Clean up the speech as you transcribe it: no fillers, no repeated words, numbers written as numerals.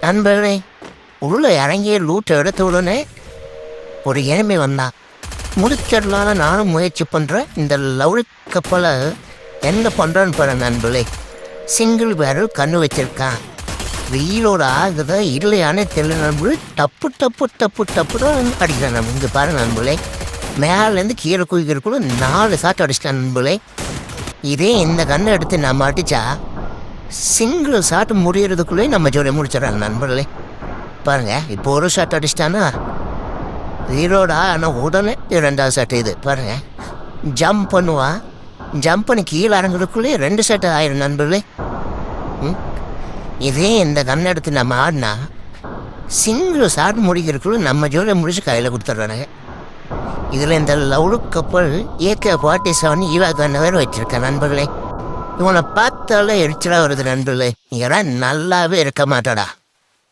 நண்பர்களே, உள்ள இறங்கிய லூட்டை எடுத்த உடனே ஒரு எனிமி வந்தான். முடிச்சிடலான்னு நானும் முயற்சி பண்ணுறேன். இந்த லவ் கப்பலை என்ன பண்ணுறான்னு பாரு நண்பர்களே. சிங்கிள் பேரல் கண்ணு வச்சிருக்கான். வெயிலோட ஆகுதா இல்லையானே தெரியல நண்பர்களே. டப்பு டப்பு டப்பு டப்பு தான் அடிக்கிறேன் நம்ம. இங்கே பாரு நண்பர்களே, மேலேருந்து கீழே குதிக்கிறதுக்குள்ள 4 ஷாட் அடிச்சிட்டேன் நண்பர்களே. இதே இந்த கண்ணை எடுத்து நம்ம அடித்தா சிங்கிள் ஷாட் முடியறதுக்குள்ளே நம்ம ஜோடி முடிச்சிடறாங்க நண்பர்களே. பாருங்கள், இப்போ ஒரு ஷாட் அடிச்சிட்டானா ரீலோடா, ஆனால் உடனே 2வது ஷாட். இது பாருங்கள், ஜம்ப் பண்ணுவான். ஜம்ப் பண்ணி கீழே இறங்குறதுக்குள்ளே 2 ஷாட் ஆயிரும் நண்பர்களே. இதே இந்த கண்ணை எடுத்து நம்ம ஆடினா சிங்கிள் ஷாட் முடிக்கிறதுக்குள்ளே நம்ம ஜோடியை முடிச்சு கையில் கொடுத்துட்றானுங்க. இதில் இந்த லவ் கப்பல் AK-47 ஈவா கண்ணை வேறு வச்சுருக்கேன் நண்பர்களே. இவனை பார்த்தாலே எரிச்சலாக வருது நண்பர்களே. இதெல்லாம் நல்லாவே இருக்க மாட்டாடா.